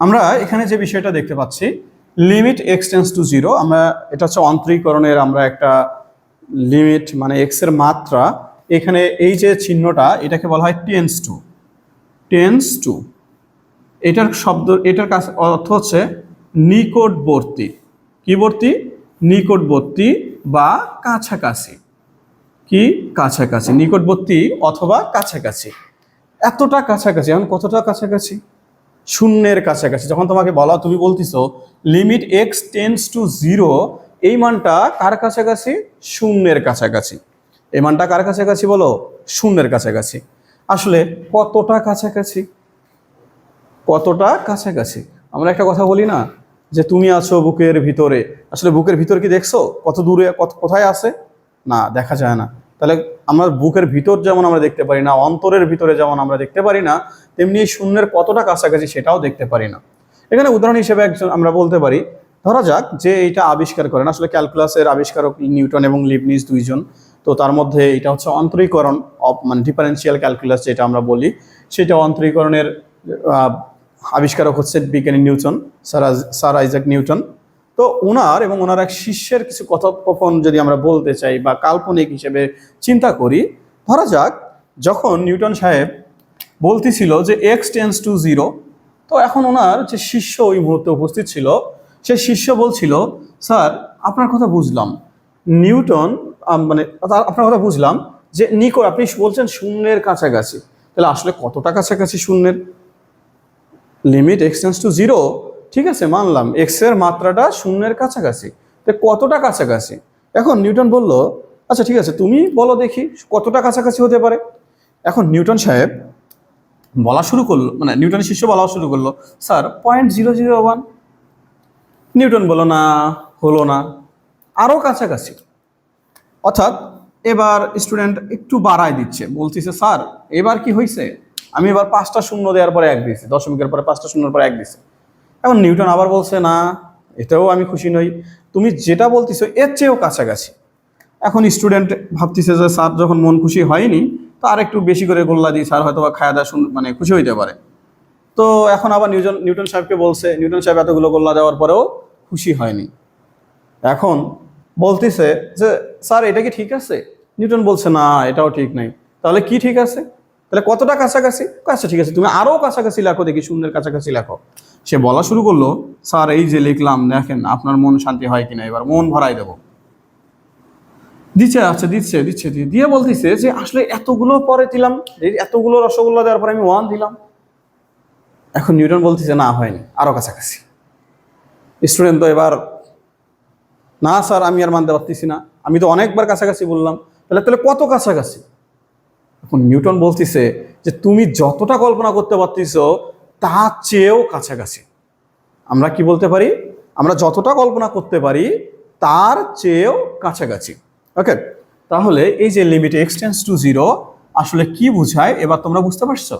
আমরা এখানে যে বিষয়টা দেখতে পাচ্ছি limit x tends to zero, আমরা এটা হচ্ছে অন্তরীকরণের আমরা একটা লিমিট মানে এক্স এর মাত্রা, এখানে এই যে চিহ্নটা এটাকে বলা হয় টেন্স টু। এটার শব্দ এটার কাছে অর্থ হচ্ছে নিকটবর্তী। কি বর্তী? নিকটবর্তী বা কাছাকাছি। কি? কাছাকাছি, নিকটবর্তী অথবা কাছাকাছি। এতটা কাছাকাছি, এখন কতটা কাছাকাছি? শূন্যের কাছাকাছি। যখন তোমাকে বলা, তুমি বলতেছো limit x tends to zero, এই মানটা কার কাছাকাছি? শূন্যের কাছাকাছি। এই মানটা কার কাছাকাছি বলো? শূন্যের কাছাকাছি। আসলে কতটা কাছাকাছি? কতটা কাছাকাছি? আমরা একটা কথা বলি না যে তুমি আছো বুকের ভিতরে, আসলে বুকের ভিতর কি দেখছো কত দূরে, কোথায় আছে? না, দেখা যায় না। তাহলে আমরা বুকের ভিতর যেমন আমরা দেখতে পারি না, অন্তরের ভিতরে যেমন আমরা দেখতে পারি না, তেমনি শূন্যের কতটা কাছাকাছি সেটাও দেখতে পারি না। এখানে উদাহরণ হিসেবে একজন আমরা বলতে পারি, ধরা যাক যে এটা আবিষ্কার করেন, আসলে ক্যালকুলাসের আবিষ্কারক নিউটন এবং লিবনিজ দুইজন। তো তার মধ্যে এটা হচ্ছে অন্তরীকরণ মানে ডিফারেন্সিয়াল ক্যালকুলাস যেটা আমরা বলি, সেটা অন্তরীকরণের আবিষ্কারক হচ্ছে বিজ্ঞানী নিউটন, স্যার আইজাক নিউটন। তো ওনার এবং ওনার এক শিষ্যের কিছু কথোপকথন যদি আমরা বলতে চাই বা কাল্পনিক হিসেবে চিন্তা করি, ধরা যাক যখন নিউটন সাহেব বলতেছিল যে এক্স টেন্স টু জিরো, তো এখন ওনার যে শিষ্য ওই মুহূর্তে উপস্থিত ছিল, সেই শিষ্য বলছিল, স্যার আপনার কথা বুঝলাম, নিউটন মানে আপনার কথা বুঝলাম যে আপনি বলছেন শূন্যের কাছাকাছি, তাহলে আসলে কতটা কাছাকাছি শূন্যের? Limit x tends to zero, ঠিক আছে মানলাম এক্স এর মাত্রাটা শূন্যের কাছাকাছি, তো কতটা কাছাকাছি? এখন নিউটন বলল, আচ্ছা ঠিক আছে তুমি বলো দেখি কতটা কাছাকাছি হতে পারে। এখন নিউটন সাহেব বলা শুরু করলো, মানে নিউটনের শিষ্য বলা শুরু করলো, স্যার 0.001। নিউটন বলল না, হলো না, আরো কাছাকাছি। অর্থাৎ এবার স্টুডেন্ট একটু বাড়ায় দিচ্ছে, বলতেছে স্যার এবার কি হয়েছে, আমি এবার 5টা শূন্য দেওয়ার পরে 1 দিয়েছি, দশমিকের পরে 5টা শূন্যের পরে 1 দিয়েছি। এখন নিউটন আবার বলছে না, এটাও আমি খুশি নই, তুমি যেটা বলতেছো এর চেয়েও কাছাকাছি। এখন স্টুডেন্ট ভাবতেছে যে স্যার যখন মন খুশি হয়নি, তো আর একটু বেশি করে গোল্লা দিই, স্যার হয়তো বা খাওয়া দাওয়া মানে খুশি হইতে পারে। তো এখন আবার নিউটন সাহেবকে বলছে, নিউটন সাহেব এতগুলো গোল্লা দেওয়ার পরেও খুশি হয়নি। এখন বলতেছে যে স্যার এটা কি ঠিক আছে? নিউটন বলছে না, এটাও ঠিক নাই। তাহলে কি ঠিক আছে? তাহলে কতটা কাছাকাছি? আচ্ছা ঠিক আছে তুমি আরো কাছাকাছি লেখো দেখি, শূন্যের কাছাকাছি লেখো। সে বলা শুরু করলো, স্যার এই যে লিখলাম দেখেন আপনার মন শান্তি হয় কিনা, এবার মন ভরাই দেবো। দিচ্ছে, আচ্ছা দিচ্ছে দিচ্ছে দিয়ে বলতেছে যে আসলে এতগুলো পরে দিলাম, এতগুলো রসগোল্লা দেওয়ার পরে আমি 1 দিলাম। এখন নিউটন বলতেছে না হয়নি, আরো কাছাকাছি। স্টুডেন্ট তো এবার, না স্যার আমি আর মানতে পারতেছি না, আমি তো অনেকবার কাছাকাছি বললাম, তাহলে তাহলে কত কাছাকাছি? এখন নিউটন বলতেছে যে তুমি যতটা কল্পনা করতে পারতেছো তার চেয়েও কাছাকাছি। আমরা কি বলতে পারি? আমরা যতটা কল্পনা করতে পারি তার চেয়েও কাছাকাছি। ওকে, তাহলে এই যে limit x tends to zero আসলে কি বোঝায় এবার তোমরা বুঝতে পারছো?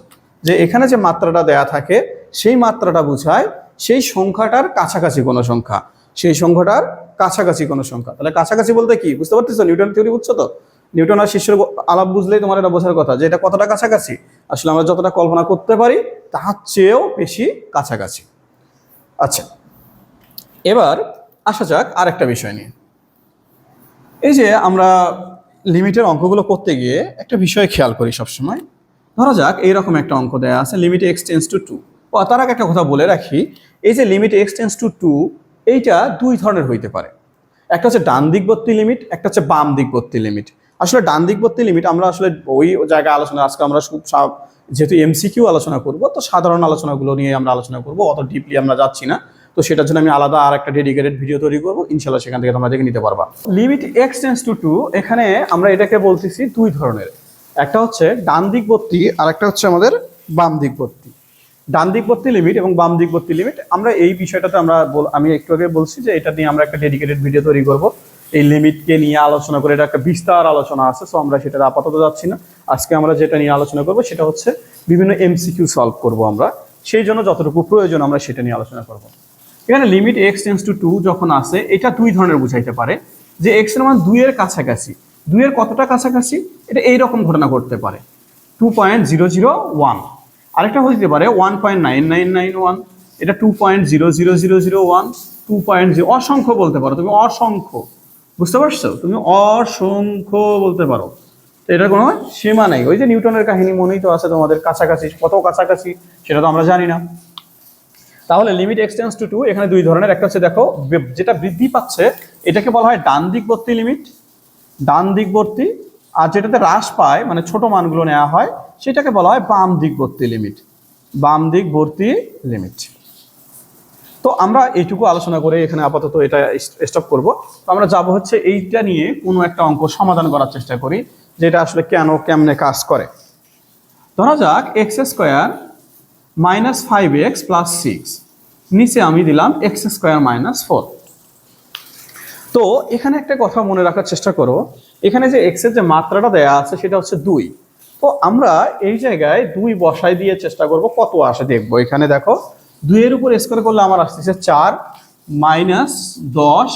যে এখানে যে মাত্রাটা দেয়া থাকে সেই মাত্রাটা বোঝায় সেই সংখ্যাটার কাছাকাছি কোনো সংখ্যা, সেই সংখ্যাটার কাছাকাছি কোনো সংখ্যা। তাহলে কাছাকাছি বলতে কি বুঝতে পারতেছো? নিউটন থিওরি বুঝছো তো? নিউটন আর শিষ্যের আলাপ বুঝলেই তোমার এটা বোঝার কথা যে এটা কতটা কাছাকাছি। আসলে আমরা যতটা কল্পনা করতে পারি তার চেয়েও বেশি কাছাকাছি। আচ্ছা, এবার আসা যাক আরেকটা বিষয় নিয়ে। এই যে আমরা লিমিটের অঙ্কগুলো করতে গিয়ে একটা বিষয় খেয়াল করি সবসময়। ধরা যাক এইরকম একটা অঙ্ক দেয়া আছে, লিমিট এক্স টেন্স টু 2। তার আগে একটা কথা বলে রাখি, এই যে লিমিট এক্স টেন্স টু 2 এইটা 2 ধরনের হইতে পারে। একটা হচ্ছে ডান দিকবর্তী লিমিট, একটা হচ্ছে বাম দিকবর্তী লিমিট। আসলে ডান দিকবর্তী লিমিট আমরা আসলে ওই জায়গায় আলোচনা, আজকে আমরা যেহেতু এমসিকিউ আলোচনা করব, তো সাধারণ আলোচনাগুলো নিয়ে আমরা আলোচনা করব, অত ডিপলি আমরা যাচ্ছি না। তো সেটার জন্য আমি আলাদা আর একটা ডেডিকেটেড ভিডিও তৈরি করবো, ইনশাল্লাহ সেখান থেকে তোমরা দেখে নিতে পারবা। লিমিট এক্স টেন্স টু 2 এখানে আমরা এটাকে বলতেছি 2 ধরনের, একটা হচ্ছে ডান দিকবর্তী আর একটা হচ্ছে আমাদের বাম দিকবর্তী। ডান দিকবর্তী লিমিট এবং বাম দিকবর্তী লিমিট, আমরা এই বিষয়টাতে আমি একটু আগে বলছি যে এটা নিয়ে আমরা একটা ডেডিকেটেড ভিডিও তৈরি করব, এই লিমিটকে নিয়ে আলোচনা করে, এটা একটা বিস্তার আলোচনা আছে। সো আমরা সেটা আপাতত যাচ্ছি না। আজকে আমরা যেটা নিয়ে আলোচনা করব সেটা হচ্ছে বিভিন্ন এমসিকিউ সলভ করব আমরা, সেই জন্য যতটুকু প্রয়োজন আমরা সেটা নিয়ে আলোচনা করব। এখানে লিমিট এক্স টেন্স টু 2 যখন আসে, এটা 2 ধরনের বুঝাইতে পারে যে এক্স এর মান 2 এর কাছাকাছি। 2 এর কতটা কাছাকাছি? এটা এইরকম ঘটনা ঘটতে পারে 2.001। আরেকটা হতে পারে 1.9991, এটা 2.00001, 2.0, অসংখ্য বলতে পারো তুমি, অসংখ্য, বুঝতে পারছো? তুমি অসংখ্য বলতে পারো, তো এটার কোনো সীমা নেই। ওই যে নিউটনের কাহিনী মনেই তো আছে তোমাদের, কাছাকাছি, কত কাছাকাছি সেটা তো আমরা জানি না। তাহলে লিমিট এক্স টেন্ডস টু 2 এখানে দুই ধরনের, একটা হচ্ছে দেখো যেটা বৃদ্ধি পাচ্ছে এটাকে বলা হয় ডান দিকবর্তী লিমিট, ডান দিকবর্তী, আর যেটাতে হ্রাস পায় মানে ছোট মানগুলো নেওয়া হয় সেটাকে বলা হয় বাম দিকবর্তী লিমিট, বাম দিকবর্তী লিমিট। তো আমরা এইটুকু আলোচনা করে এখানে আপাতত এটা স্টপ করব। তো আমরা যাব হচ্ছে এইটা নিয়ে কোনো একটা অঙ্ক সমাধান করার চেষ্টা করি, যেটা আসলে কেমনে কাজ করে। ধরা যাক x square minus 5x plus 6, নিচে আমি দিলাম এক্স স্কোয়ার মাইনাস 4। তো এখানে একটা কথা মনে রাখার চেষ্টা করো, এখানে যে এক্স এর যে মাত্রাটা দেয়া আছে সেটা হচ্ছে 2। তো আমরা এই জায়গায় 2 বসাই দিয়ে চেষ্টা করব কত আসে দেখবো। এখানে দেখো 2 এর উপর স্কোয়ার করলে আমার আসতেছে 4 মাইনাস 10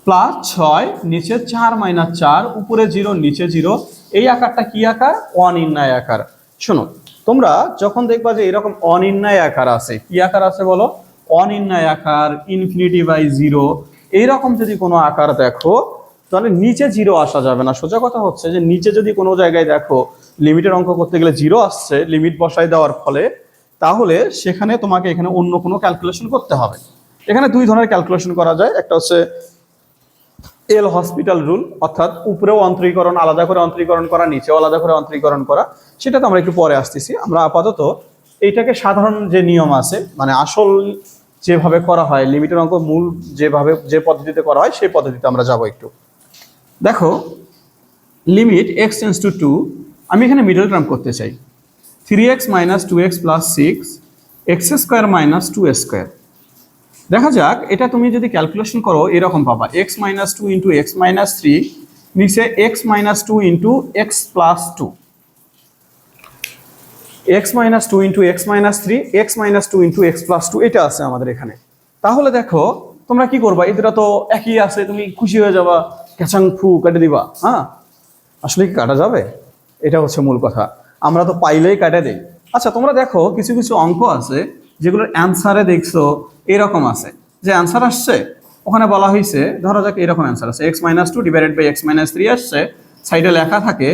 প্লাস 6, নিচে 4 মাইনাস 4, উপরে 0 নিচে 0। এই আকারটা কি আকার? অনির্ণয় আকার। শোনো, তোমরা যখন দেখবা যে এরকম অনির্ণয় আকার আছে, কি আকার আছে বলো? অনির্ণয় আকার, ইনফিনিটি বাই 0, এইরকম যদি কোনো আকার দেখো তাহলে নিচে 0 আসা যাবে না। সোজা কথা হচ্ছে যে নিচে যদি কোনো জায়গায় দেখো লিমিটের অঙ্ক করতে গেলে 0 আসছে লিমিট বসাই দেওয়ার ফলে, তাহলে সেখানে তোমাকে এখানে অন্য কোনো ক্যালকুলেশন করতে হবে। এখানে দুই ধরনের ক্যালকুলেশন করা যায়, একটা হচ্ছে এল হসপিটাল রুল, অর্থাৎ উপরেও অন্তরীকরণ আলাদা করে অন্তরীকরণ করা, নিচেও আলাদা করে অন্তরীকরণ করা, সেটা তো আমরা একটু পরে আসতেছি। আমরা আপাতত এইটাকে সাধারণ যে নিয়ম আছে মানে আসল যেভাবে করা হয় লিমিটের অঙ্ক মূল যেভাবে যে পদ্ধতিতে করা হয় সেই পদ্ধতিতে আমরা যাব একটু। দেখো লিমিট এক্স টেন্ডস টু 2, আমি এখানে মিডল টার্ম করতে চাই, 3x minus 2x plus 6 x square minus 2 square. দেখা যাক এটা তুমি যদি ক্যালকুলেশন করো এরকম পাবা x minus 2 into x minus 3, নিচে x minus 2 into x plus 2, x minus 2 into x minus 3, x minus 2 into x plus 2, এটা আছে আমাদের এখানে। তাহলে দেখো তোমরা কি করবা, এদের তো একই আছে, তুমি খুশি হয়ে যাবা, ক্যাচাং ফু কেটে দিবা। হ্যাঁ, আসলে কি কাটা যাবে? এটা হচ্ছে মূল কথা, আমরা তো পাইলেই কাটে দেই। আচ্ছা তোমরা দেখো কিছু কিছু অঙ্ক আছে যেগুলোর অ্যান্সারে দেখছো এরকম আছে, যে অ্যান্সার আসছে ওখানে বলা হয়েছে, ধরো যাক এরকম অ্যান্সার আছে x minus 2 divided by x minus 3 আসছে, সাইডে লেখা থাকে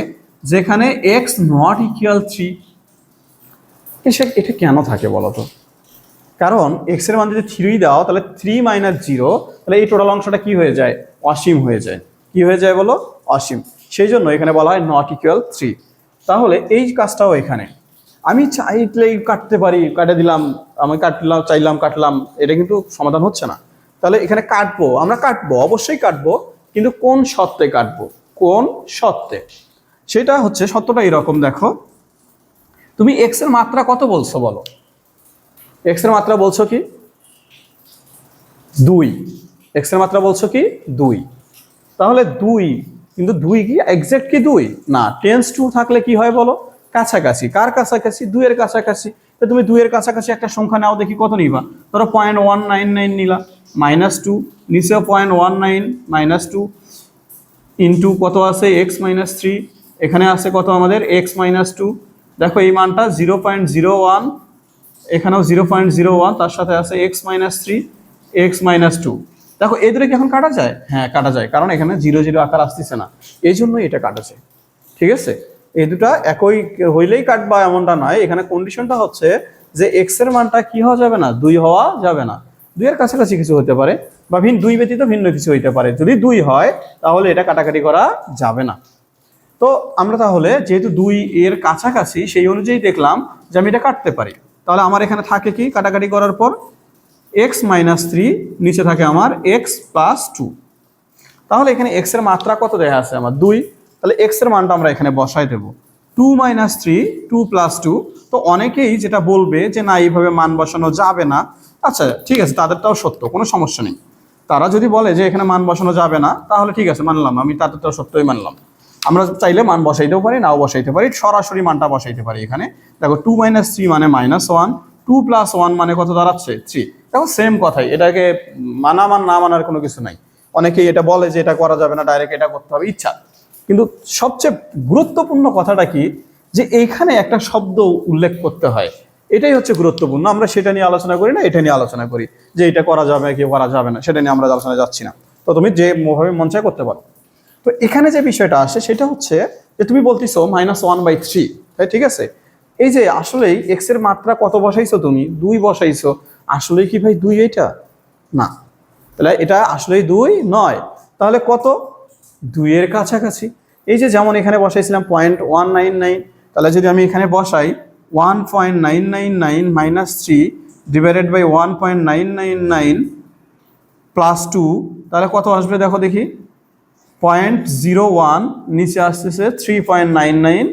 যেখানে এক্স নট ইকুয়াল 3। এটা কেন থাকে বলো তো? কারণ এক্স এর মান যদি 3 দাও তাহলে 3 মাইনাস 0, তাহলে এই টোটাল অংশটা কি হয়ে যায়? অসীম হয়ে যায়। কি হয়ে যায় বলো? অসীম। সেই জন্য এখানে বলা হয় নট ইকুয়াল 3। তাহলে এই কাজটাও এখানে আমি চাইলেই কাটতে পারি, কাটে দিলাম, আমি কাটলাম, চাইলাম কাটলাম, এটা কিন্তু সমাধান হচ্ছে না। তাহলে এখানে কাটবো, আমরা কাটবো, অবশ্যই কাটবো, কিন্তু কোন শর্তে কাটবো? কোন শর্তে? সেটা হচ্ছে সত্যটা এরকম, দেখো তুমি এক্স এর মাত্রা কত বলছো বলো? এক্স এর মাত্রা বলছো কি 2, এক্স এর মাত্রা বলছো কি 2, তাহলে 2, কিন্তু 2 কি এক্সাক্ট কি 2 না, টেন্স টু থাকলে কি হয় বলো? কাছাকাছি। কার কাছাকাছি? 2 এর কাছাকাছি। তো তুমি 2 এর কাছাকাছি একটা সংখ্যা নাও, দেখি কত নিবা। ধরো 0.199 নিলা, মাইনাস 2, নিচেও 0.19 মাইনাস 2 ইন্টু কত আছে এক্স মাইনাস 3, এখানে আছে কত আমাদের এক্স মাইনাস 2। দেখো এই মানটা 0.01, এখানেও 0.01, তার সাথে আছে এক্স মাইনাস 3, এক্স মাইনাস 2। দেখো এই দুটো কি এখন কাটা যায়? হ্যাঁ কাটা যায়, কারণ এখানে 0 0 আকার আসতেছে না, এই জন্যই এটা কাটা যায়। ঠিক আছে, এই দুটা একই হইলেই কাটবা এমনটা নয়, এখানে কন্ডিশনটা হচ্ছে যে এক্স এর মানটা কি হওয়া যাবে না, 2 হওয়া যাবে না। 2 এর কাছাকাছি কিছু হতে পারে, বা 2 ব্যতীত ভিন্ন কিছু হইতে পারে। যদি 2 হয় তাহলে এটা কাটাকাটি করা যাবে না। তো আমরা তাহলে যেহেতু 2 এর কাছাকাছি সেই অনুযায়ী দেখলাম যে আমি এটা কাটতে পারি। তাহলে আমার এখানে থাকে কি কাটাকাটি করার পর এক্স মাইনাস 3, নিচে থাকে আমার এক্স প্লাস 2। তাহলে এখানে এক্স এর মাত্রা কত দেখা আছে আমার 2, তাহলে এক্স এর মানটা আমরা এখানে বসাই দেব 2 মাইনাস 3, 2 প্লাস 2। তো অনেকেই যেটা বলবে যে না এইভাবে মান বসানো যাবে না, আচ্ছা ঠিক আছে, তাদেরটাও সত্য, কোনো সমস্যা নেই। তারা যদি বলে যে এখানে মান বসানো যাবে না তাহলে ঠিক আছে, মানলাম, আমি তাদেরটাও সত্যই মানলাম। আমরা চাইলে মান বসাইতেও পারি, নাও বসাইতে পারি, সরাসরি মানটা বসাইতে পারি। এখানে দেখো 2 মাইনাস 3 মানে -1, 2 প্লাস 1 মানে কত দাঁড়াচ্ছে 3। দেখো সেম কথাই, এটাকে মানা না মানার কোনো কিছু নাই। অনেকেই এটা বলে যে এটা করা যাবে না, ডাইরেক্ট এটা করতে হবে, ইচ্ছা। কিন্তু সবচেয়ে গুরুত্বপূর্ণ কথাটা কি, যে এইখানে একটা শব্দ উল্লেখ করতে হয়, এটাই হচ্ছে গুরুত্বপূর্ণ। আমরা সেটা নিয়ে আলোচনা করি না, এটা নিয়ে আলোচনা করি যে এটা করা যাবে কি করা যাবে না, সেটা নিয়ে আমরা আলোচনা যাচ্ছি না। তো তুমি যে ভাবে মন চায় করতে পারো। তো এখানে যে বিষয়টা আসে সেটা হচ্ছে যে তুমি বলতেছো -1/3, তাই ঠিক আছে। এই যে আসলেই এক্স এর মাত্রা কত বসাইছো, তুমি 2 বসাইছো, আসলেই কি ভাই 2 এটা? না, তাহলে এটা আসলেই 2 নয়, তাহলে কত? 2 এর কাছাকাছি। এই যে যেমন এখানে বসাইছিলাম 0.199, তাহলে যদি আমি এখানে বসাই 1.999 - 3 ডিভাইডেড বাই 1.999 প্লাস 2, তাহলে কত আসবে দেখো দেখি, 0.01, নিচে আসতেছে 3.99।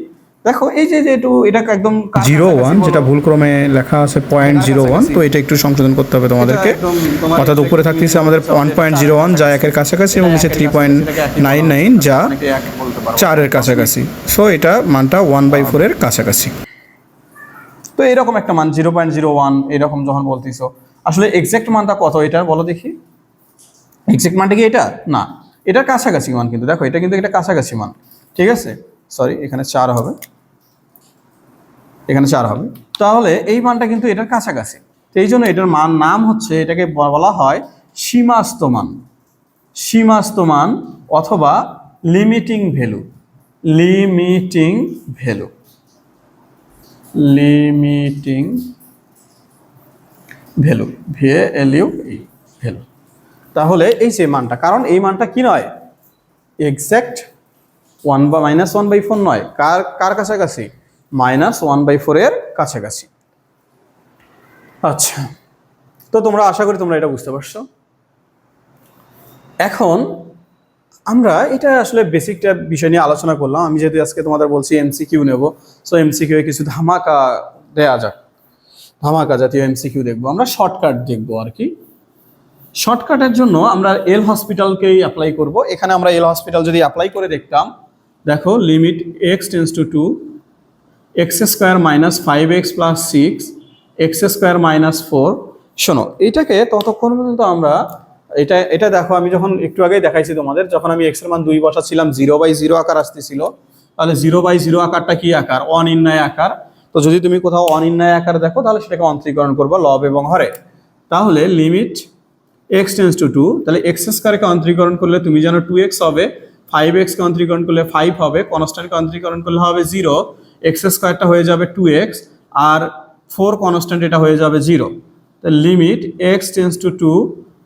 দেখো এই যে একটু এটা একদম 01, যেটা ভুল ক্রমে লেখা আছে 0.01, তো এটা একটু সংশোধন করতে হবে তোমাদেরকে। অর্থাৎ উপরে থাকতেছে আমাদের 1.01 যা 1 এর কাছাকাছি, এবং নিচে 3.99 যা 4 এর কাছাকাছি। সো এটা মানটা 1/4 এর কাছাকাছি। তো এরকম একটা মান 0.01 এরকম যখন বলতেছো, আসলে এক্সাক্ট মানটা কত এটা বলো দেখি। এক্সাক্ট মানটা কি এটা? না, এটার কাছাকাছি মান, কিন্তু দেখো এটা কিন্তু এটা কাছাকাছি মান, ঠিক আছে। সরি, এখানে 4 হবে, এখানে 4 হবে, তাহলে এই মানটা কিন্তু এটার কাছাকাছি। তো এই জন্য এটার মান নাম হচ্ছে, এটাকে বলা হয় সীমাস্ত মান। সীমাস্ত মান অথবা limiting value. Limiting value, limiting value, value, value. তাহলে এই যে মানটা, কারণ এই মানটা কি নয়, এক্সাক্ট -1/4 নয়, কার কাছাকাছি? -1/4 এর কাছাকাছি। আচ্ছা, তো তোমরা আশা করি তোমরা এটা বুঝতে পারছো। এখন আমরা এটা আসলে বেসিকটা বিষয় নিয়ে আলোচনা করলাম। আমি যেহেতু আজকে তোমাদের বলছি এমসিকিউ নেব, সো এমসিকিউ এ কিছু ধামাকা দেয়া যাক, ধামাকা জাতীয় এমসিকিউ দেখবো আমরা, শর্টকাট দেখবো আর কি। শর্টকাটের জন্য আমরা এল হসপিটালকেই অ্যাপ্লাই করব। এখানে আমরা এল হসপিটাল যদি অ্যাপ্লাই করে দেখতাম, দেখো limit x tends to 2, x² - 5x + 6, x² - 4। শোনো, এইটাকে ততক্ষণ পর্যন্ত আমরা এটা দেখো, আমি যখন একটু আগেই দেখাইছি তোমাদের, যখন আমি x এর মান 2 বসাচ্ছিলাম 0/0 আকার আসতেছিল, তাহলে 0/0 আকারটা কি আকার? অনির্ণয় আকার। তো যদি তুমি কোথাও অনির্ণয় আকার দেখো, তাহলে সেটাকে অন্তরীকরণ করবো লব এবং হরে। তাহলে লিমিট x টেন্ডস টু 2, তাহলে x² কে অন্তরীকরণ করলে তুমি জানো 2x হবে, 5x কে অন্তরীকরণ করলে 5 হবে, কনস্ট্যান্টকে অন্তরীকরণ করলে হবে 0, x² হয়ে যাবে 2x, আর 4 কনস্ট্যান্ট, এটা হয়ে যাবে 0। তাহলে limit x tends to 2,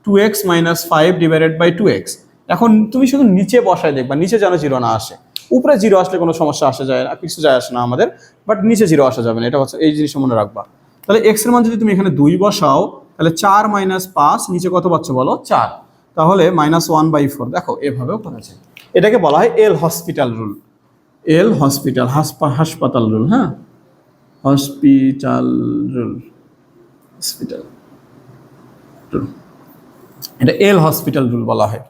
2x - 5 divided by 2x। এখন তুমি শুধু নিচে বসায় দেখবা, নিচে যেন 0 না আসে। উপরে 0 আসলে কোনো সমস্যা আসে যায় না, কিছু যায় আসে না আমাদের, বাট নিচে 0 আসা যাবে না, এটা হচ্ছে এই জিনিসটা মনে রাখবা। তাহলে x এর মান যদি তুমি এখানে 2 বসাও, তাহলে 4 - 5, নিচে কত পাচ্ছ বলো? 4, তাহলে -1/4। দেখো এভাবেও করা যায়। এটাকে বলা হয় এল হসপিটাল রুল। এল হসপিটাল, হাসপাতাল রুল, হ্যাঁ, হসপিটাল রুল, হসপিটাল রুল, এটা এল হসপিটাল রুল বলা হয়।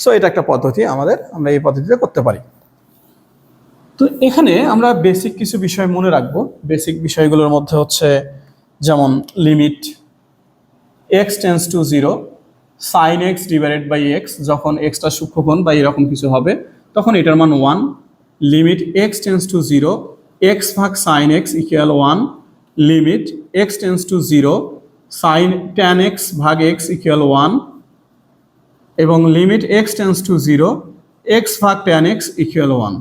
সো এটা একটা পদ্ধতি আমাদের, আমরা এই পদ্ধতিতে করতে পারি। তো এখানে আমরা বেসিক কিছু বিষয় মনে রাখবো। বেসিক বিষয়গুলোর মধ্যে হচ্ছে যেমন limit x tends to 0, sin x divided by x, যখন এক্সটা সূক্ষ্মকোণ বা এরকম কিছু হবে তখন এটার মান 1। Limit x tends to 0, x ভাগ sin x equal 1। Limit x tends to 0, sin tan x ভাগ x ইকুয়াল 1, এবং limit x tends to 0, x ভাগ tan x ইকুয়াল 1।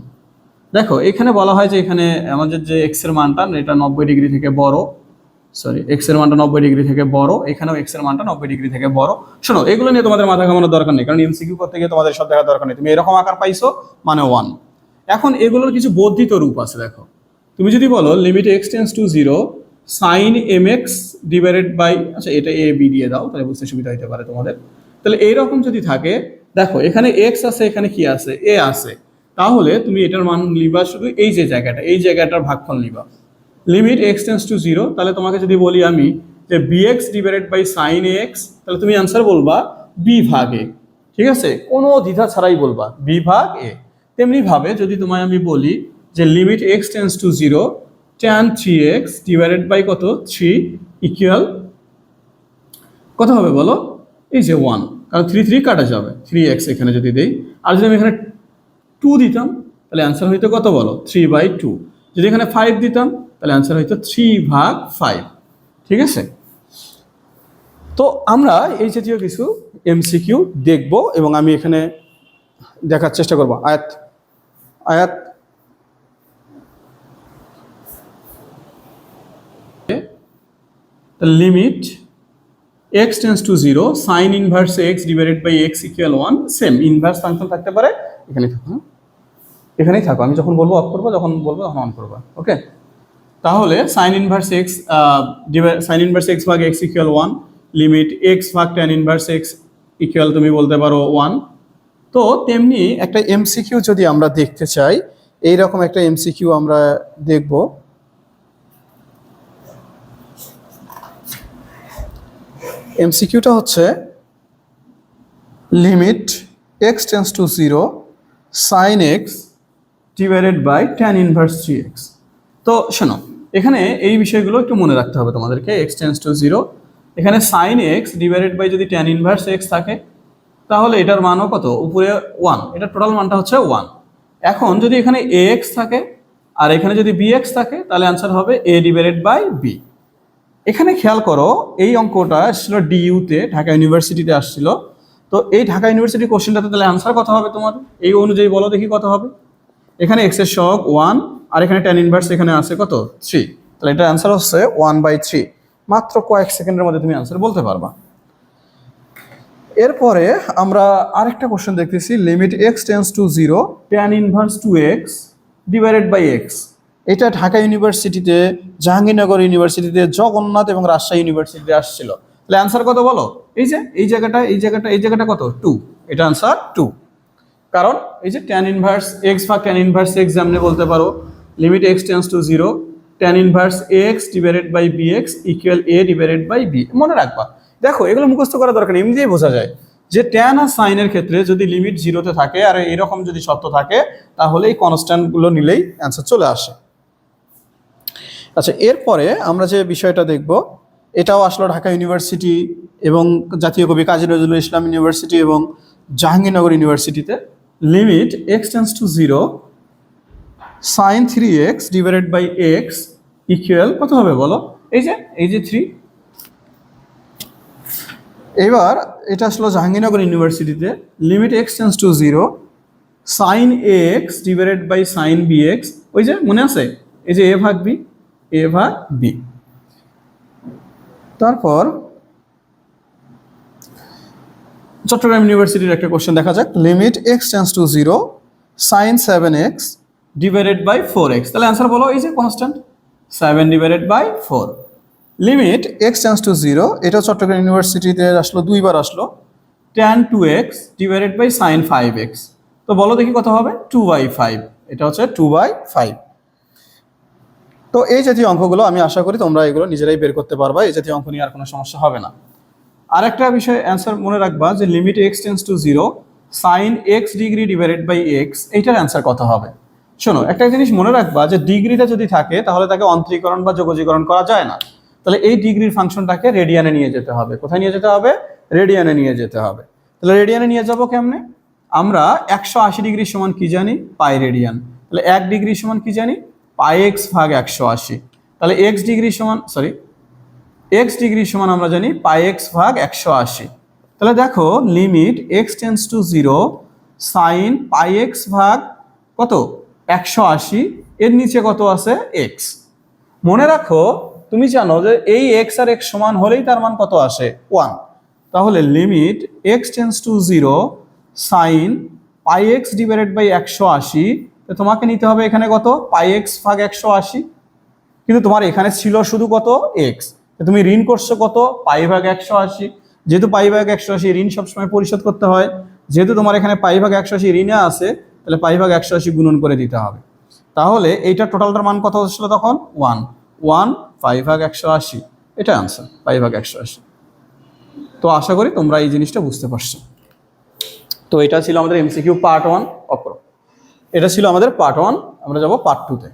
দেখো এখানে বলা হয় যে এখানে আমাদের যে x এর মানটা, এটা 90 ডিগ্রি থেকে বড়, সরি x এর মানটা 90 ডিগ্রি থেকে বড়, এখানেও x এর মানটা 90 ডিগ্রি থেকে বড়। শোনো, এগুলো নিয়ে তোমাদের মাথা ঘামানোর দরকার নেই, কারণ এমসিকিউ করতে গিয়ে তোমাদের সব দেখার দরকার নেই। তুমি এরকম আকার পাইছো মানে 1। এখন এগুলোর কিছু বর্ধিত রূপ আছে। দেখো তুমি যদি বলো limit x tends to 0, sin mx divided by, আচ্ছা এটা a b দিয়ে দাও, তাহলে বুঝতে সুবিধা হতে পারে তোমাদের। তাহলে এইরকম যদি থাকে, দেখো এখানে x আছে, এখানে কি আছে? a আছে। তাহলে তুমি এটার মান নিবা শুধু এই যে জায়গাটা, এই জায়গাটার ভাগফল নিবা, লিমিট x টেন্ডস টু 0। তাহলে তোমাকে যদি বলি আমি যে bx divided by sin x, তাহলে তুমি অ্যান্সার বলবা b ভাগ a, ঠিক আছে, কোনো দ্বিধা ছাড়াই বলবা b ভাগ a। তেমনি ভাবে যদি তোমায় আমি বলি যে limit x tends to 0, tan 3x divided by কত? 3 ইকুয়াল কত হবে বলো? এই যে 1, কারণ 3 3 কাটা যাবে, 3x এখানে যদি দেই, আর যদি আমি এখানে 2 দিতাম তাহলে অ্যান্সার হইতো কত বলো? 3/2। যদি এখানে 5 দিতাম তাহলে অ্যান্সার হইতো 3 ভাগ 5। ঠিক আছে, তো আমরা এই জাতীয় কিছু এমসিকিউ দেখব এবং আমি এখানে দেখার চেষ্টা করব। Ayat Ayat limit x tends to 0 sine inverse x divided by x equal 1, same inverse function থাকতে পারে, এখানে থাকো, এখানেই থাকো, আমি যখন বলবো অফ করবো, যখন বলবো তখন অন করবো। ওকে, তাহলে সাইন ইনভার্স x ভাগ x ইকুয়াল 1, লিমিট x ভাগ ট্যান ইনভার্স x ইকুয়াল তুমি বলতে পারো 1। তো তেমনি একটা এমসিকিউ যদি আমরা দেখতে চাই, এইরকম একটা এমসিকিউ আমরা দেখব। এমসিকিউটা হচ্ছে limit x tends to 0 sine x divided by tan inverse 3x। তো শোনো, এখানে এই বিষয়গুলো একটু মনে রাখতে হবে তোমাদেরকে। x টেন্স টু 0, এখানে সাইন x ডিভাইডেড বাই যদি ট্যান ইনভার্স x থাকে তাহলে এটার মানও কত, উপরে 1, এটা টোটাল মানটা হচ্ছে 1। এখন যদি এখানে ax থাকে আর এখানে যদি bx থাকে তাহলে অ্যান্সার হবে a ডিভাইডেড বাই b। এখানে খেয়াল করো, এই অঙ্কটা আসছিল ডিইউতে, ঢাকা ইউনিভার্সিটিতে আসছিল। তো এই ঢাকা ইউনিভার্সিটি কোশ্চেনটাতে তাহলে অ্যান্সার কত হবে তোমার, এই অনুযায়ী বলো দেখি কত হবে। এখানে x এর সহগ 1 আর এখানে ট্যান ইনভার্স এখানে আছে কত 3, তাহলে এটা অ্যান্সার হচ্ছে 1/3। মাত্র কয়েক সেকেন্ডের মধ্যে তুমি অ্যান্সার বলতে পারবা। এরপরে আমরা আরেকটা কোশ্চেন দেখতেছি, limit x tends to 0 tan inverse 2x divided by x। এটা ঢাকা ইউনিভার্সিটিতে, জাহাঙ্গীরনগর ইউনিভার্সিটিতে, জগন্নাথ এবং রাজশাহী ইউনিভার্সিটিতে আসছিল। তাহলে অ্যান্সার কত বলো, এই যে এই জায়গাটা কত 2, এটা অ্যান্সার 2। কারণ এই যে ট্যান ইনভার্স x ভাগ ট্যান ইনভার্স x যেমনি বলতে পারো, limit x tends to 0 tan inverse x divided by bx equal a divided by b। মনে রাখবা, দেখো এগুলো মুখস্থ করা দরকার, এমনিতেই বোঝা যায় যে ট্যান আর সাইনের ক্ষেত্রে যদি লিমিট 0-তে থাকে আর এরকম যদি সত্য থাকে তাহলে এই কনস্ট্যান্টগুলো নিলেই অ্যান্সার চলে আসে। আচ্ছা, এরপরে আমরা যে বিষয়টা দেখব, এটাও আসলো ঢাকা ইউনিভার্সিটি এবং জাতীয় কবি কাজী নজরুল ইসলাম ইউনিভার্সিটি এবং জাহাঙ্গীরনগর ইউনিভার্সিটিতে। Limit x tends to 0 sine 3x divided by x equal কত হবে বলো, এই যে 3। এবার এটা আসলো জাহাঙ্গীরনগর ইউনিভার্সিটিতে, limit x tends to 0 sine ax divided by sine bx, ওই যে মনে আছে, এই যে a ভাগ b। তারপর চট্টগ্রাম ইউনিভার্সিটির একটা কোশ্চেন দেখা যাক, limit x tends to 0 sine 7x divided by 4x। তাহলে অ্যান্সার বলো, এই যে constant 7 divided by 4। Limit x tends to 0, এটা চট্টগ্রাম ইউনিভার্সিটিতে আসলো, দুইবার আসলো, tan 2x divided by sign 5x। তো বলো দেখি কত হবে, 2/5, এটা হচ্ছে 2/5। তো এই জাতীয় অঙ্কগুলো আমি আশা করি তোমরা এগুলো নিজেরাই বের করতে পারবা, এই জাতীয় অঙ্ক নিয়ে আর কোনো সমস্যা হবে না। আরেকটা বিষয় অ্যান্সার মনে রাখবা যে limit x tends to 0 sine x degree divided by x, এইটার অ্যান্সার কত হবে। শোনো, একটা জিনিস মনে রাখবা যে ডিগ্রিটা যদি থাকে তাহলে তাকে অন্তরীকরণ বা যোগজীকরণ করা যায় না। তাহলে এই ডিগ্রির ফাংশনটাকে রেডিয়ানে নিয়ে যেতে হবে। কোথায় নিয়ে যেতে হবে, রেডিয়ানে নিয়ে যেতে হবে। তাহলে রেডিয়ানে নিয়ে যাব কেমনে, আমরা 180 ডিগ্রি সমান কি জানি, পাই রেডিয়ান। তাহলে 1 ডিগ্রি সমান কি জানি, পাই x ভাগ 180। তাহলে x ডিগ্রি সমান আমরা জানি পাই x ভাগ 180। তাহলে দেখো limit x tends to 0 sine pi x ভাগ কত 180, এর নিচে কত আছে x। মনে রাখো তুমি জানো যে এই x আর x সমান হলেই তার মান কত আসে 1। তাহলে limit x tends to 0 sine pi x divided by 180, তোমাকে নিতে হবে এখানে কত, পাই x ভাগ 180। কিন্তু তোমার এখানে ছিল শুধু কত x, তুমি ঋণ করছো কত, পাই ভাগ 180। যেহেতু পাই ভাগ 180 ঋণ সবসময় পরিশোধ করতে হয়, যেহেতু তোমার এখানে পাই ভাগ 180 ঋণে আছে, তাহলে পাই ভাগ 180 গুণন করে দিতে হবে। তাহলে এইটা টোটালটার মান কত হচ্ছিল তখন 1 পাই ভাগ 180, এটা আনসার পাই ভাগ 180। তো আশা করি তোমরা এই জিনিসটা বুঝতে পারছো। তো এটা ছিল আমাদের এমসিকিউ পার্ট 1 অপর, এটা ছিল আমাদের পার্ট 1, আমরা যাব পার্ট 2 তে।